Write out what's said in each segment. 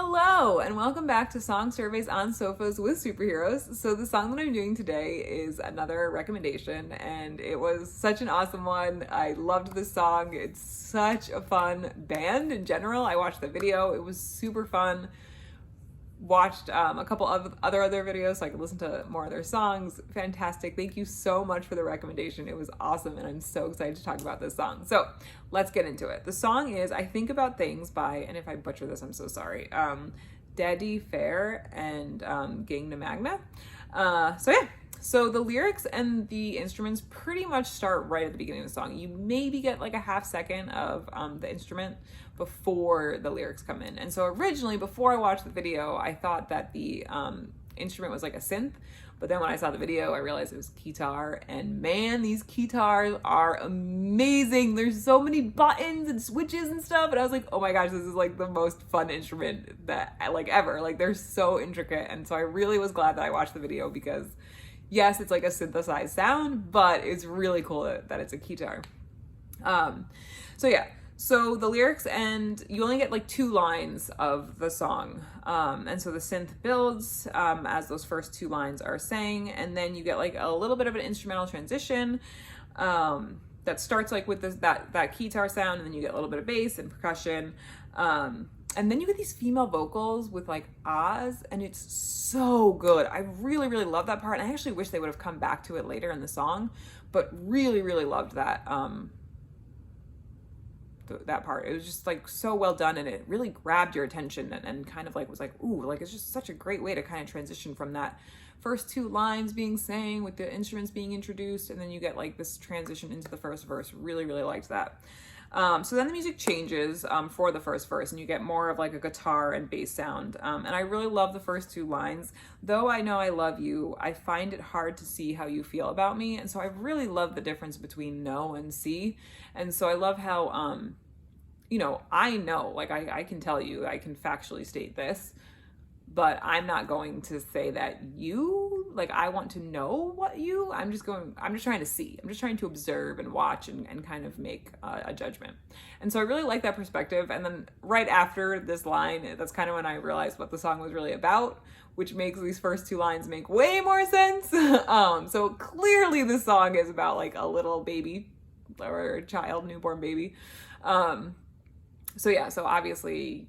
Hello, and welcome back to Song Surveys on Sofas with Superheroes. So the song that I'm doing today is another recommendation, and it was such an awesome one. I loved this song. It's such a fun band in general. I watched the video. It was super fun. Watched a couple of other videos so I could listen to more of their songs. Fantastic. Thank you so much for the recommendation. It was awesome, and I'm so excited to talk about this song. So let's get into it. The song is I Think About Things by, and if I butcher this, I'm so sorry, Dadi Freyr and Gagnamagnid. So the lyrics and the instruments pretty much start right at the beginning of the song. You maybe get like a half second of the instrument before the lyrics come in. And so originally, before I watched the video, I thought that the instrument was like a synth. But then when I saw the video, I realized it was guitar. And man, these guitars are amazing. There's so many buttons and switches and stuff. And I was like, oh my gosh, this is like the most fun instrument that like ever. Like they're so intricate. And so I really was glad that I watched the video because yes, it's like a synthesized sound, but it's really cool that it's a guitar. So the lyrics, and you only get like 2 lines of the song. And so the synth builds as those first 2 lines are sang, and then you get like a little bit of an instrumental transition that starts like with that guitar sound, and then you get a little bit of bass and percussion. And then you get these female vocals with like ahs, and it's so good. I really, really love that part. And I actually wish they would have come back to it later in the song, but really, really loved that that part. It was just like so well done, and it really grabbed your attention and kind of like was like, ooh, like it's just such a great way to kind of transition from that first 2 lines being sang with the instruments being introduced, and then you get like this transition into the first verse. Really, really liked that. So then the music changes for the first verse, and you get more of like a guitar and bass sound. And I really love the first 2 lines. Though I know I love you, I find it hard to see how you feel about me. And so I really love the difference between know and see. And so I love how, I know, like I can tell you, I can factually state this, but I'm not going to say that like I want to know I'm just trying to see. I'm just trying to observe and watch and kind of make a judgment. And so I really like that perspective. And then right after this line, that's kind of when I realized what the song was really about, which makes these first 2 lines make way more sense. So clearly this song is about like a little baby or a child, newborn baby. So obviously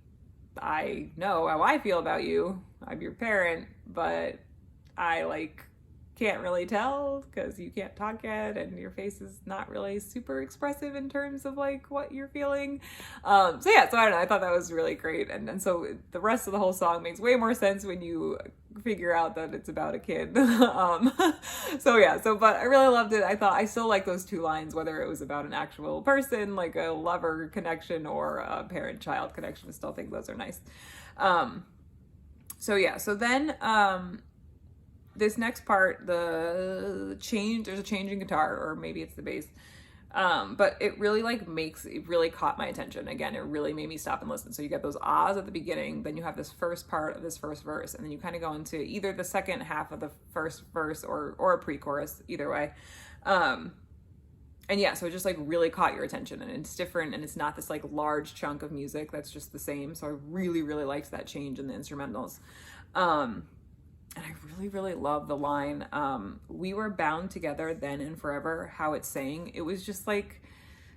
I know how I feel about you. I'm your parent, but I like can't really tell because you can't talk yet and your face is not really super expressive in terms of like what you're feeling. So I don't know, I thought that was really great. And so the rest of the whole song makes way more sense when you figure out that it's about a kid. But I really loved it. I still like those 2 lines, whether it was about an actual person, like a lover connection, or a parent-child connection. I still think those are nice. So then this next part, there's a change in guitar, or maybe it's the bass. But it really really caught my attention. Again, it really made me stop and listen. So you get those ahs at the beginning, then you have this first part of this first verse, and then you kind of go into either the second half of the first verse or a pre-chorus, either way. So it just like really caught your attention, and it's different, and it's not this like large chunk of music that's just the same. So I really, really liked that change in the instrumentals. And I really, really love the line, we were bound together then and forever, how it's saying. It was just like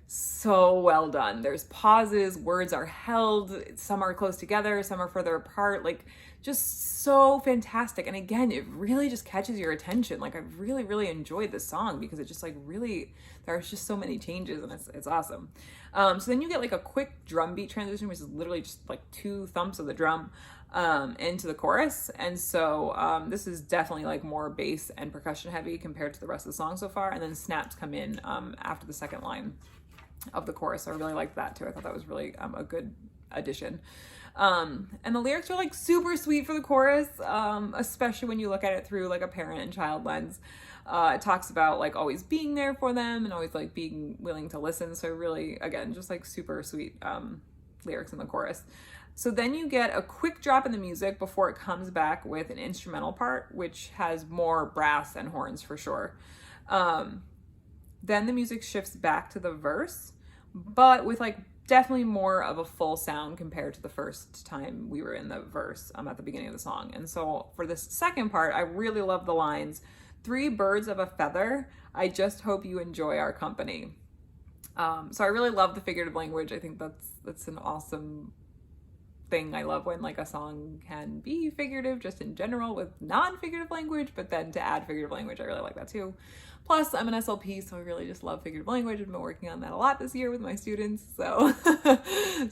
so well done. There's pauses, words are held, some are close together, some are further apart, like just so fantastic. And again, it really just catches your attention. Like I really, really enjoyed this song because it just like really, there's just so many changes, and it's awesome. So then you get like a quick drum beat transition, which is literally just like 2 thumps of the drum into the chorus. And so this is definitely like more bass and percussion heavy compared to the rest of the song so far. And then snaps come in after the second line of the chorus. So I really liked that too. I thought that was really a good addition. And the lyrics are like super sweet for the chorus, especially when you look at it through like a parent and child lens. It talks about like always being there for them and always like being willing to listen. So really, again, just like super sweet lyrics in the chorus. So then you get a quick drop in the music before it comes back with an instrumental part, which has more brass and horns for sure. Then the music shifts back to the verse, but with like definitely more of a full sound compared to the first time we were in the verse at the beginning of the song. And so for this second part, I really love the lines, 3 birds of a feather, I just hope you enjoy our company. So I really love the figurative language. I think that's an awesome thing. I love when like a song can be figurative just in general with non-figurative language, but then to add figurative language, I really like that too. Plus, I'm an SLP, so I really just love figurative language. I've been working on that a lot this year with my students. So,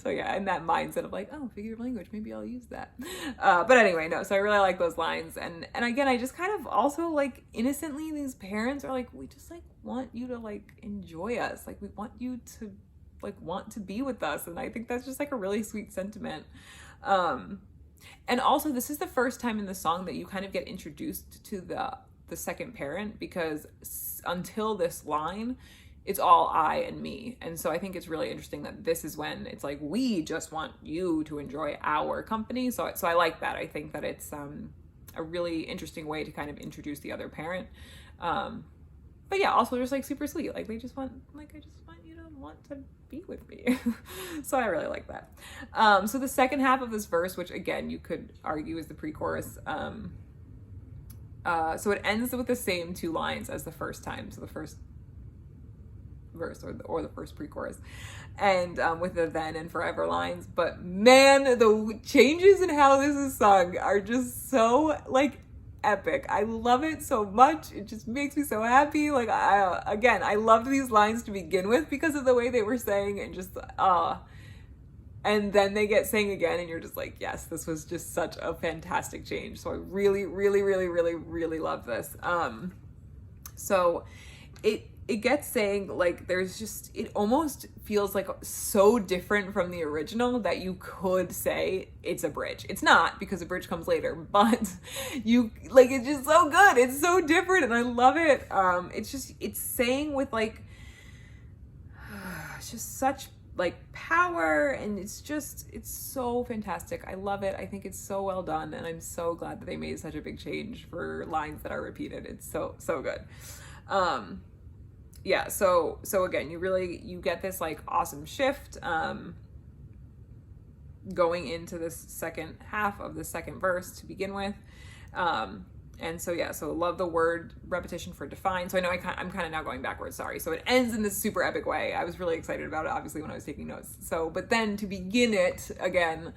so yeah, and that mindset of like, oh, figurative language, maybe I'll use that. But anyway, no, so I really like those lines. And again, I just kind of also like innocently, these parents are like, we just like want you to like enjoy us. Like we want you to like want to be with us. And I think that's just like a really sweet sentiment. And also this is the first time in the song that you kind of get introduced to the second parent, because until this line, it's all I and me. And so I think it's really interesting that this is when it's like, we just want you to enjoy our company. So I like that. I think that it's a really interesting way to kind of introduce the other parent. But yeah, also just like super sweet. Like they just want, like, I just want you to want to be with me. So I really like that. So the second half of this verse, which again, you could argue is the pre-chorus, so it ends with the same 2 lines as the first time. So the first verse or the first pre-chorus, and with the then and forever lines. But man, the changes in how this is sung are just so like epic. I love it so much. It just makes me so happy. Like I loved these lines to begin with because of the way they were saying, and just and then they get sang again, and you're just like, yes, this was just such a fantastic change. So I really, really, really, really, really love this. So it gets sang like there's just, it almost feels like so different from the original that you could say it's a bridge. It's not, because the bridge comes later, but you like, it's just so good. It's so different, and I love it. It's saying with like, it's just such like power, and it's so fantastic. I love it. I think it's so well done, and I'm so glad that they made such a big change for lines that are repeated. It's so good. Yeah, so again, you get this like awesome shift going into this second half of the second verse to begin with. And so, yeah, so love the word repetition for define. So I know I'm kind of now going backwards, sorry. So it ends in this super epic way. I was really excited about it, obviously, when I was taking notes. So, but then to begin it again,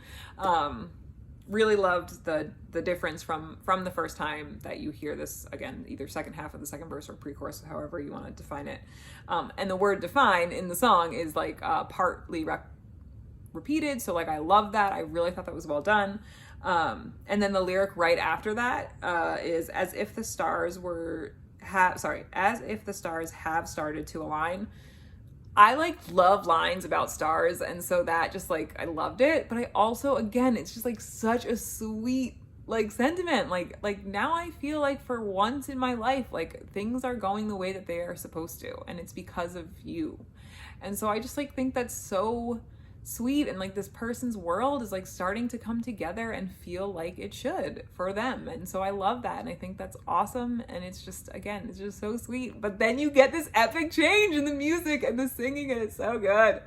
really loved the difference from the first time that you hear this, again, either second half of the second verse or pre-chorus, however you want to define it. And the word define in the song is like partly repeated. So like, I love that. I really thought that was well done. And then the lyric right after that is as if the stars have started to align. I like love lines about stars, and so that just like, I loved it. But I also, again, it's just like such a sweet like sentiment. Like now I feel like for once in my life, like things are going the way that they are supposed to, and it's because of you. And so I just like think that's so sweet, and like this person's world is like starting to come together and feel like it should for them. And so I love that, and I think that's awesome, and it's just, again, it's just so sweet. But then you get this epic change in the music and the singing, and it's so good.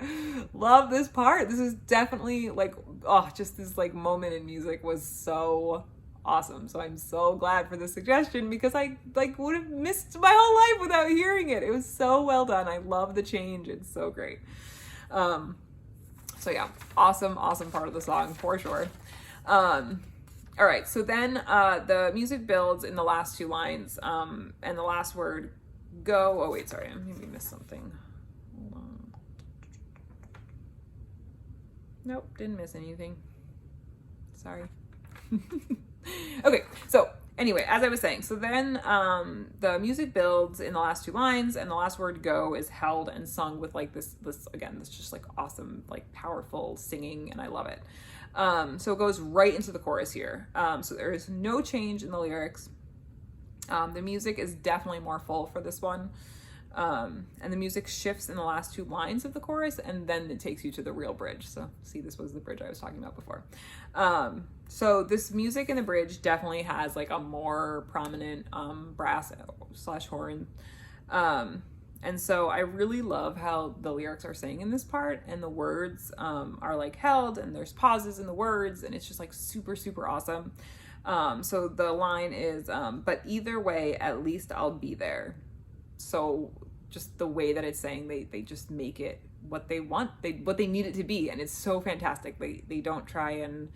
Love this part. This is definitely like, oh, just this like moment in music was so awesome. So I'm so glad for this suggestion, because I like would have missed my whole life without hearing it. It was so well done. I love the change. It's so great. So yeah, awesome part of the song for sure. All right, so then the music builds in the last 2 lines, and the last word go. Oh wait, sorry, I maybe missed something. Hold on. Nope, didn't miss anything. Sorry. Okay, so anyway, as I was saying, so then the music builds in the last 2 lines, and the last word go is held and sung with like this again, this just like awesome, like powerful singing, and I love it. So it goes right into the chorus here. So there is no change in the lyrics. The music is definitely more full for this one. And the music shifts in the last 2 lines of the chorus, and then it takes you to the real bridge. So see, this was the bridge I was talking about before. So this music in the bridge definitely has like a more prominent brass / horn. And so I really love how the lyrics are saying in this part, and the words are like held, and there's pauses in the words, and it's just like super, super awesome. So the line is, but either way, at least I'll be there. So just the way that it's saying, they just make it what they want, what they need it to be. And it's so fantastic. They don't try and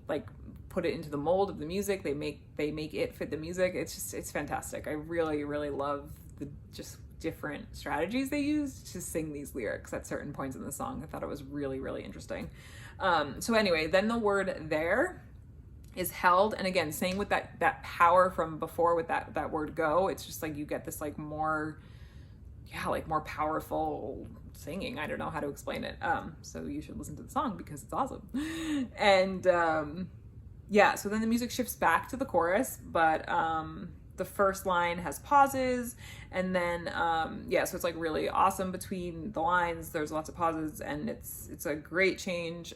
like put it into the mold of the music. They make it fit the music. It's fantastic. I really, really love the just different strategies they use to sing these lyrics at certain points in the song. I thought it was really, really interesting. So anyway, then the word there is held, and again, same with that power from before with that word go. It's just like you get this like more, like more powerful singing. I don't know how to explain it. So you should listen to the song because it's awesome. And so then the music shifts back to the chorus, but the first line has pauses, and then so it's like really awesome between the lines. There's lots of pauses, and it's a great change.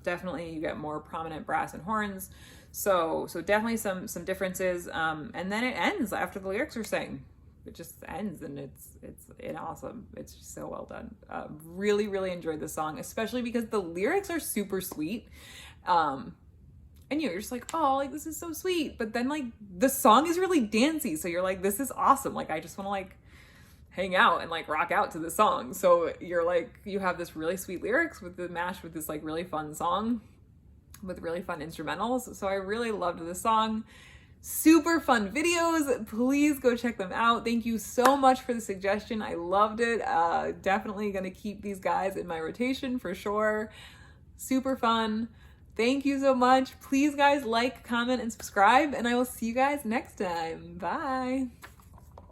Definitely you get more prominent brass and horns. So definitely some differences. And then it ends after the lyrics are sang. It just ends, and it's awesome. It's just so well done. Really, really enjoyed this song, especially because the lyrics are super sweet. And you're just like, oh, like this is so sweet. But then like the song is really dancey. So you're like, this is awesome. Like I just want to like hang out and like rock out to the song. So you're like, you have this really sweet lyrics with the mash with this like really fun song with really fun instrumentals. So I really loved this song. Super fun videos. Please go check them out. Thank you so much for the suggestion. I loved it. Definitely gonna keep these guys in my rotation for sure. Super fun. Thank you so much. Please guys like, comment, and subscribe, and I will see you guys next time. Bye.